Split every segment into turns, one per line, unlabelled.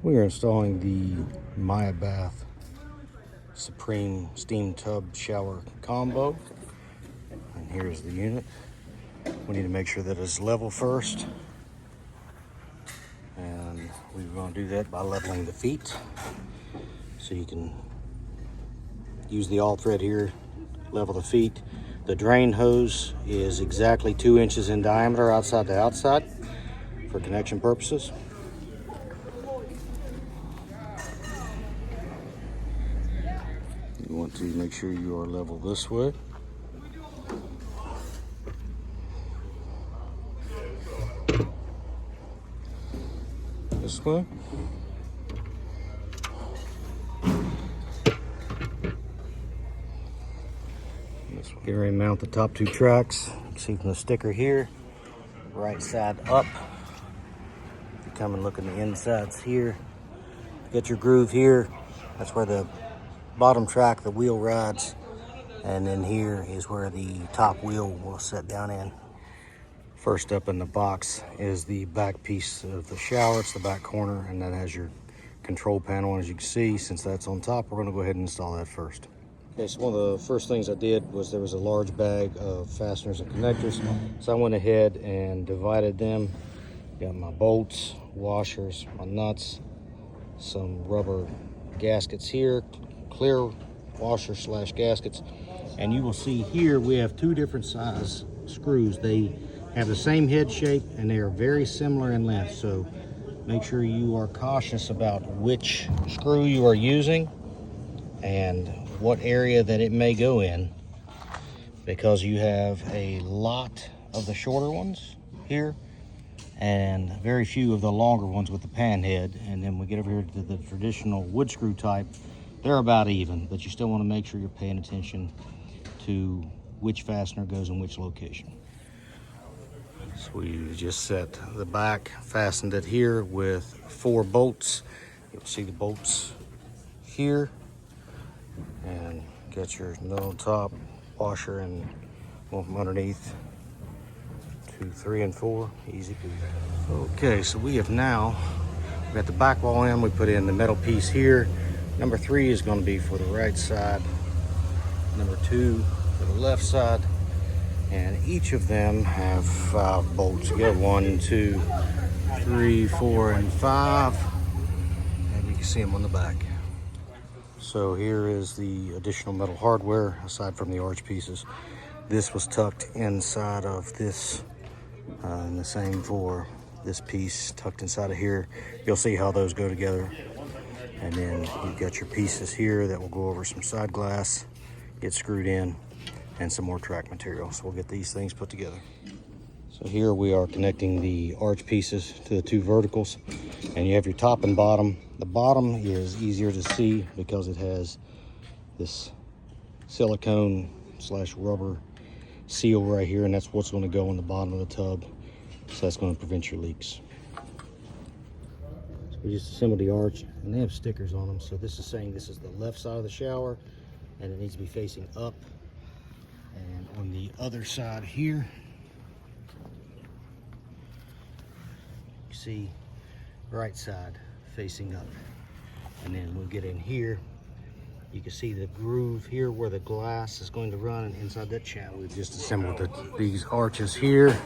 We are installing the Maya Bath Supreme Steam Tub Shower Combo. And here's the unit. We need to make sure that it's level first. And we're going to do that by leveling the feet. So you can use the all thread here, level the feet. The drain hose is exactly 2 inches in diameter outside to outside for connection purposes. You want to make sure you are level this way. This way. This way. Get ready to mount the top 2 tracks. You can see from the sticker here, right side up. If you come and look in the insides here, get your groove here. That's where the bottom track, the wheel rides, and then here is where the top wheel will sit down in. First up in the box is the back piece of the shower. It's the back corner, and that has your control panel. As you can see, since that's on top, we're going to go ahead and install that first. Okay, so one of the first things I did was there was a large bag of fasteners and connectors, so I went ahead and divided them. Got my bolts, washers, my nuts, some rubber gaskets here, clear washer / gaskets, and you will see here we have 2 different size screws. They have the same head shape and they are very similar in length, so make sure you are cautious about which screw you are using and what area that it may go in, because you have a lot of the shorter ones here and very few of the longer ones with the pan head. And then we get over here to the traditional wood screw type. They're about even, but you still want to make sure you're paying attention to which fastener goes in which location. So we just set the back, fastened it here with 4 bolts. You'll see the bolts here, and get your no top washer and one from underneath. 2, 3, and 4, easy peasy. Okay, so we have now got the back wall in. We put in the metal piece here. Number 3 is going to be for the right side. Number 2 for the left side. And each of them have 5 bolts. You got 1, 2, 3, 4, and 5. And you can see them on the back. So here is the additional metal hardware aside from the arch pieces. This was tucked inside of this, and the same for this piece tucked inside of here. You'll see how those go together. And then you've got your pieces here that will go over some side glass, get screwed in, and some more track material. So we'll get these things put together. So here we are connecting the arch pieces to the 2 verticals, and you have your top and bottom. The bottom is easier to see because it has this silicone / rubber seal right here, and that's what's going to go on the bottom of the tub. So that's going to prevent your leaks. So we just assembled the arch, and they have stickers on them. So this is saying this is the left side of the shower, and it needs to be facing up. And on the other side here, you see right side facing up. And then we'll get in here. You can see the groove here where the glass is going to run, and inside that channel we've just assembled these arches here.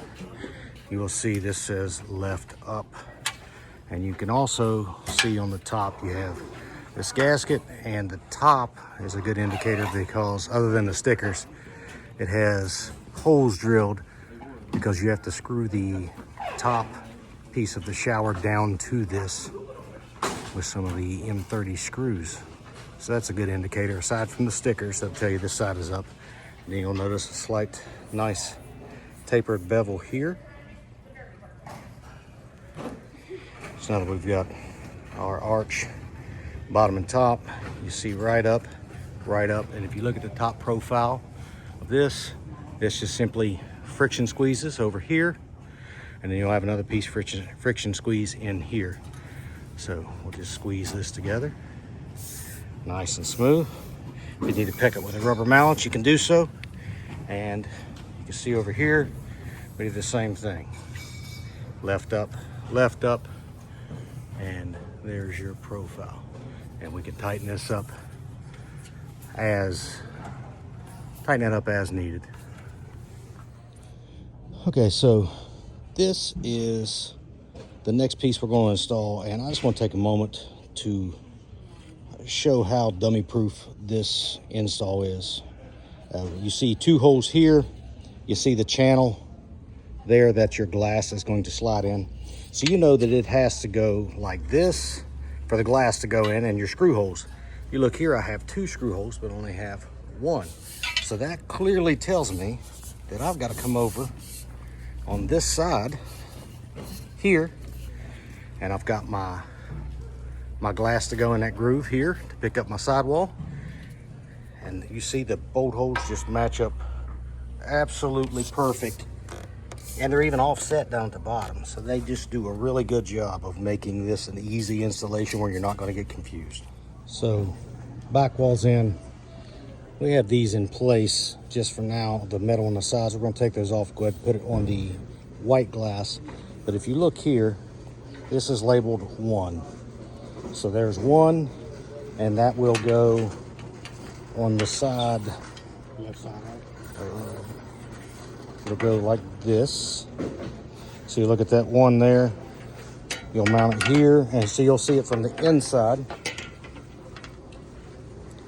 You will see this says left up, and you can also see on the top you have this gasket, and the top is a good indicator because other than the stickers, it has holes drilled because you have to screw the top piece of the shower down to this with some of the M30 screws. So that's a good indicator. Aside from the stickers, that'll tell you this side is up. And then you'll notice a slight, nice tapered bevel here. So now that we've got our arch, bottom and top, you see right up. And if you look at the top profile of this just simply friction squeezes over here, and then you'll have another piece friction squeeze in here. So we'll just squeeze this together nice and smooth. If you need to pick it with a rubber mallet, you can do so. And you can see over here we do the same thing. Left up, and there's your profile. And we can tighten this up as needed. Okay, so this is the next piece we're going to install, and I just want to take a moment to show how dummy proof this install is. You see 2 holes here. You see the channel there that your glass is going to slide in. So you know that it has to go like this for the glass to go in, and your screw holes. You look here, I have 2 screw holes, but only have 1. So that clearly tells me that I've got to come over on this side here, and I've got my glass to go in that groove here to pick up my sidewall. And you see the bolt holes just match up absolutely perfect, and they're even offset down at the bottom, so they just do a really good job of making this an easy installation where you're not going to get confused. So back walls in, we have these in place just for now. The metal on the sides, we're going to take those off, go ahead and put it on the white glass. But if you look here, this is labeled 1. So there's 1, and that will go on the side. Left side, right? It'll go like this. So you look at that 1 there, you'll mount it here, and so you'll see it from the inside.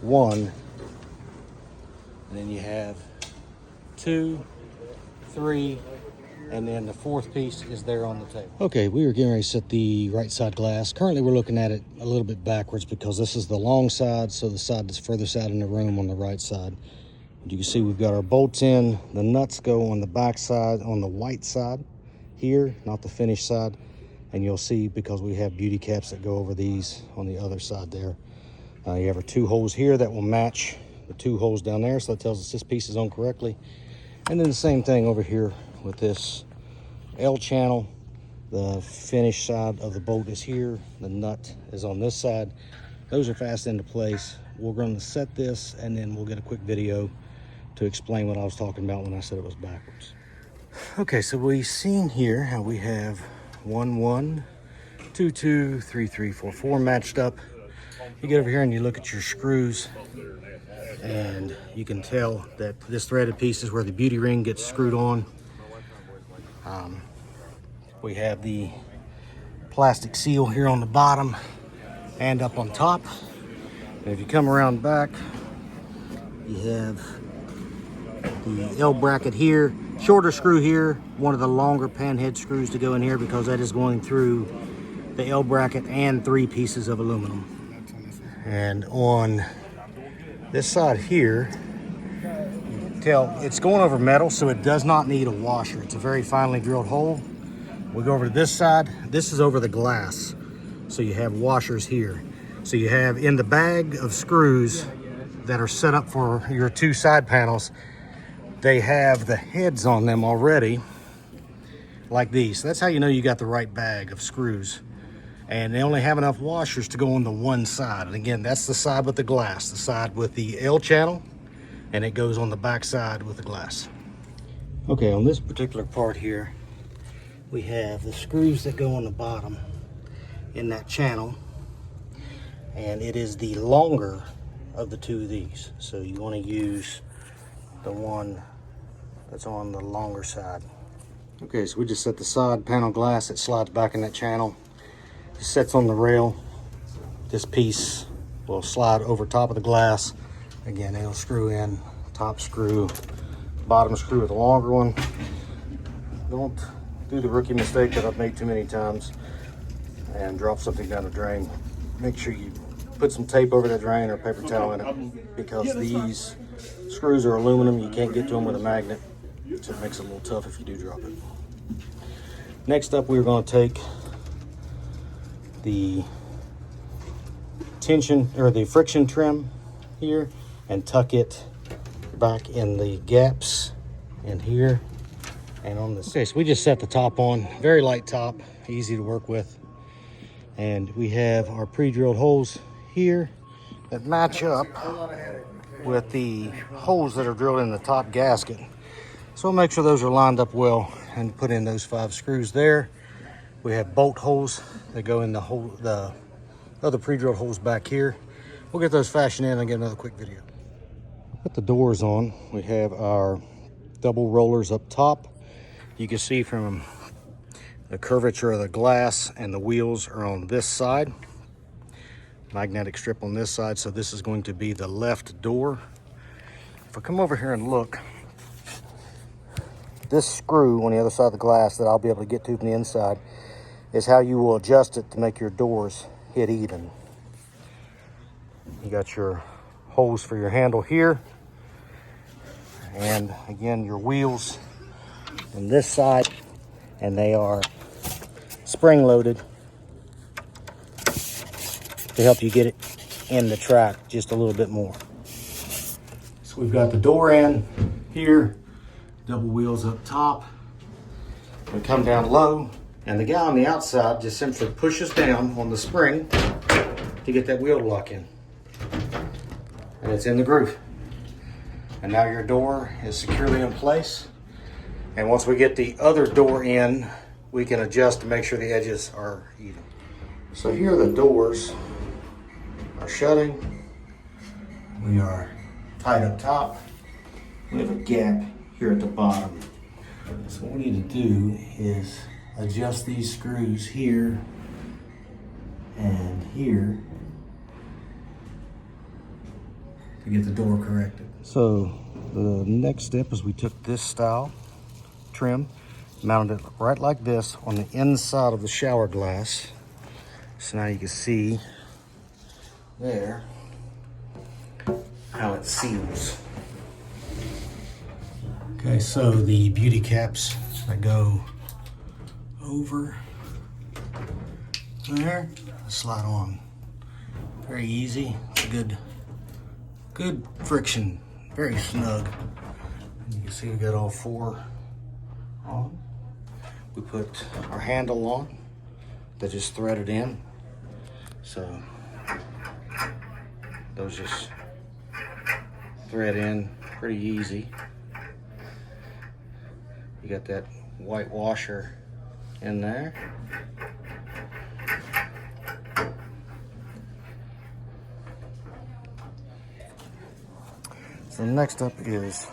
1, and then you have 2, 3, and then the 4th piece is there on the table. Okay, we are getting ready to set the right side glass. Currently we're looking at it a little bit backwards because this is the long side, so the side that's furthest out in the room on the right side. You can see we've got our bolts in. The nuts go on the back side, on the white side here, not the finished side. And you'll see, because we have beauty caps that go over these on the other side there. You have our 2 holes here that will match the 2 holes down there, so that tells us this piece is on correctly. And then the same thing over here with this L channel. The finished side of the bolt is here. The nut is on this side. Those are fast into place. We're going to set this, and then we'll get a quick video to explain what I was talking about when I said it was backwards. Okay, so we've seen here how we have 1, 1, 2, 2, 3, 3, 4, 4 matched up. You get over here and you look at your screws, and you can tell that this threaded piece is where the beauty ring gets screwed on. We have the plastic seal here on the bottom and up on top. And if you come around back, you have the L bracket here, shorter screw here, one of the longer panhead screws to go in here because that is going through the L bracket and 3 pieces of aluminum. And on this side here, you can tell it's going over metal, so it does not need a washer. It's a very finely drilled hole. We go over to this side. This is over the glass, so you have washers here. So you have in the bag of screws that are set up for your 2 side panels, they have the heads on them already, like these. So that's how you know you got the right bag of screws. And they only have enough washers to go on the one side. And again, that's the side with the glass, the side with the L channel, and it goes on the back side with the glass. Okay, on this particular part here, we have the screws that go on the bottom in that channel, and it is the longer of the 2 of these. So you want to use the one that's on the longer side. Okay, so we just set the side panel glass. It slides back in that channel. It sets on the rail. This piece will slide over top of the glass. Again, it'll screw in, top screw, bottom screw with the longer one. Don't do the rookie mistake that I've made too many times and drop something down the drain. Make sure you put some tape over the drain or a paper towel in it, because these screws are aluminum. You can't get to them with a magnet, so it makes it a little tough if you do drop it. Next up, we're going to take the tension or the friction trim here and tuck it back in the gaps in here and on this. Okay, so we just set the top on, very light top, easy to work with. And we have our pre-drilled holes here that match up with the holes that are drilled in the top gasket. So we'll make sure those are lined up well and put in those 5 screws there. We have bolt holes that go in the other pre-drilled holes back here. We'll get those fashioned in and get another quick video. Put the doors on. We have our double rollers up top. You can see from the curvature of the glass, and the wheels are on this side. Magnetic strip on this side, so this is going to be the left door. If I come over here and look, this screw on the other side of the glass that I'll be able to get to from the inside is how you will adjust it to make your doors hit even. You got your holes for your handle here, and again your wheels on this side, and they are spring loaded to help you get it in the track just a little bit more. So we've got the door in here, double wheels up top. We come down low, and the guy on the outside just simply pushes down on the spring to get that wheel to lock in. And it's in the groove. And now your door is securely in place. And once we get the other door in, we can adjust to make sure the edges are even. So here the doors are shutting. We are tight up top. We have a gap here at the bottom. So what we need to do is adjust these screws here and here to get the door corrected. So the next step is we took this style trim, mounted it right like this on the inside of the shower glass. So now you can see there how it seals. Okay, so the beauty caps that go over there slide on very easy. It's a good friction, very snug. And you can see we got all four on. We put our handle on that just threaded in, so those just thread in pretty easy. You got that white washer in there. So next up is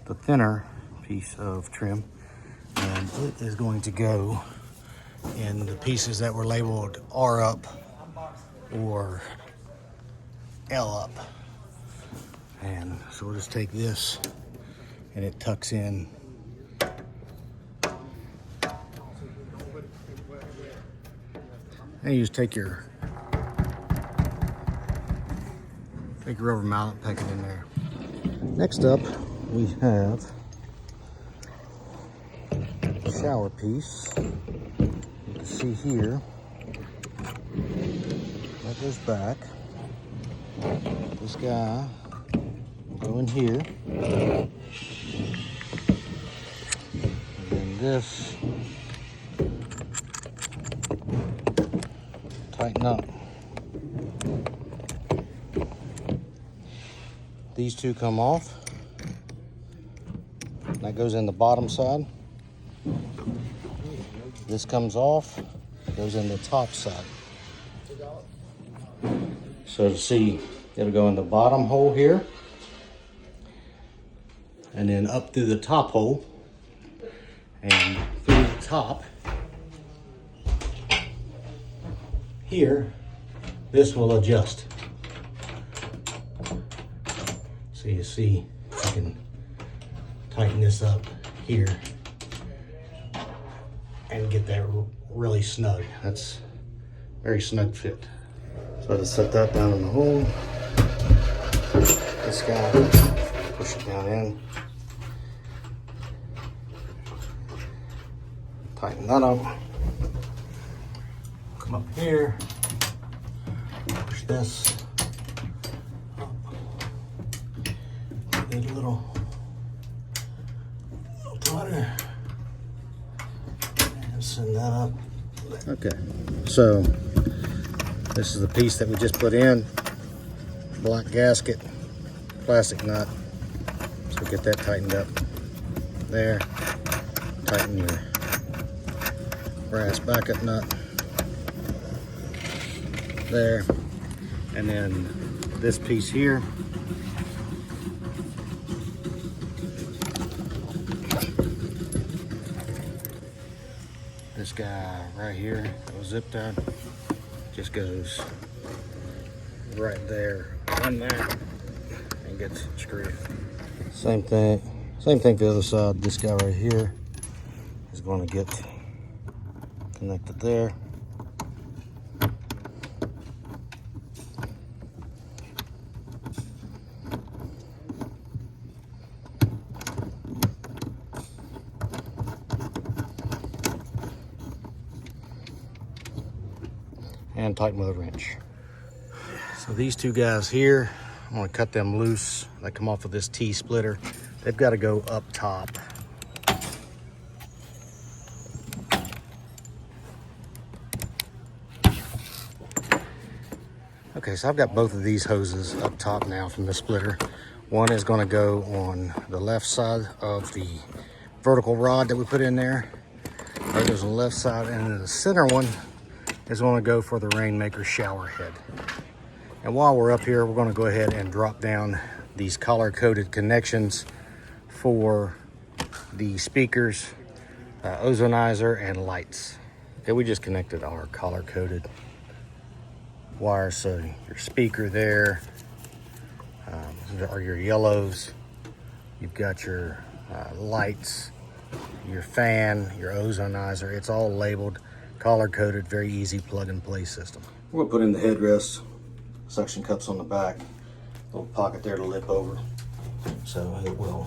the thinner piece of trim, and it is going to go in the pieces that were labeled R up or L up. And so we'll just take this, and it tucks in. And you just take your rubber mallet, pack it in there. Next up, we have a shower piece. You can see here, that goes back. This guy will go in here. And then this, tighten up. These two come off. That goes in the bottom side. This comes off, goes in the top side. So to see, it'll go in the bottom hole here, and then up through the top hole, and through the top here, this will adjust. So you see, you can tighten this up here and get that really snug. That's very snug fit. So I just set that down in the hole. This guy, push it down in. Tighten that up. Come up here, push this up. Get a little tighter and send that up. Okay, so this is the piece that we just put in. Black gasket, plastic nut. So get that tightened up there. Tighten your brass backup nut. there. And then this piece here, this guy right here that was zip tied just goes right there on that and gets screwed. Same thing the other side. This guy right here is going to get connected there. And tighten with a wrench. So these two guys here, I'm gonna cut them loose. They come off of this T-splitter. They've got to go up top. Okay, so I've got both of these hoses up top now from the splitter. One is gonna go on the left side of the vertical rod that we put in there. That goes on the left side, and then the center one is going to go for the Rainmaker shower head. And while we're up here, we're going to go ahead and drop down these collar-coated connections for the speakers, ozonizer, and lights. Okay, we just connected our collar-coated wires, so your speaker there are your yellows. You've got your lights, your fan, your ozonizer. It's all labeled, collar coated, very easy plug and play system. We're gonna put in the headrest, suction cups on the back, little pocket there to lip over. So it will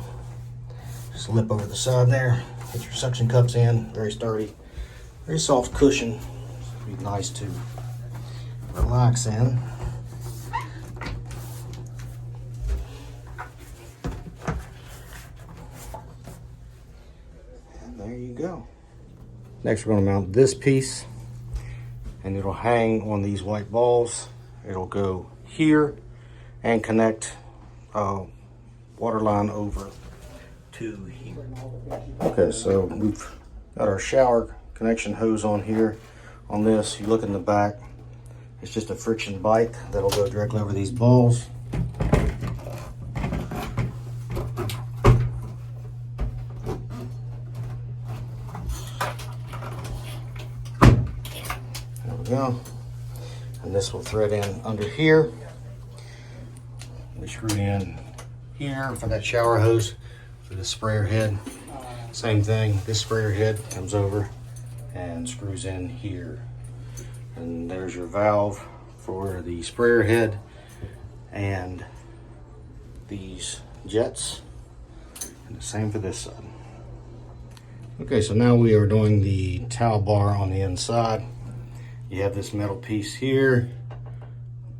just lip over the side there. Get your suction cups in, very sturdy, very soft cushion. It'll be nice to relax in. And there you go. Next, we're going to mount this piece, and it'll hang on these white balls. It'll go here and connect water line over to here. Okay, so we've got our shower connection hose on here. On this, you look in the back, it's just a friction bite that'll go directly over these balls. Go. And this will thread in under here. We screw in here for that shower hose for the sprayer head. Same thing, this sprayer head comes over and screws in here. And there's your valve for the sprayer head and these jets. And the same for this side. Okay, so now we are doing the towel bar on the inside. You have this metal piece here,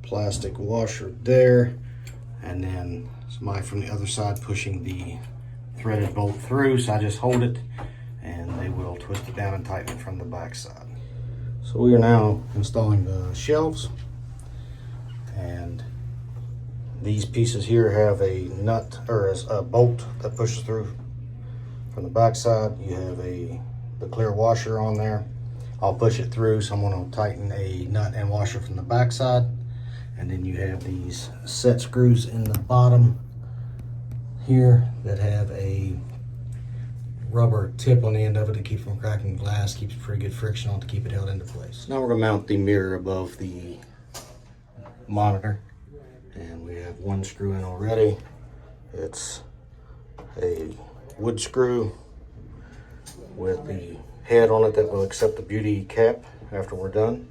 plastic washer there, and then somebody from the other side pushing the threaded bolt through. So I just hold it and they will twist it down and tighten it from the back side. So we are now installing the shelves, and these pieces here have a nut or a bolt that pushes through from the back side. You have the clear washer on there. I'll push it through, so I'm going to tighten a nut and washer from the back side. And then you have these set screws in the bottom here that have a rubber tip on the end of it to keep from cracking glass, keeps pretty good friction on to keep it held into place. Now we're going to mount the mirror above the monitor, and we have one screw in already. It's a wood screw with the head on it that will accept the beauty cap after we're done.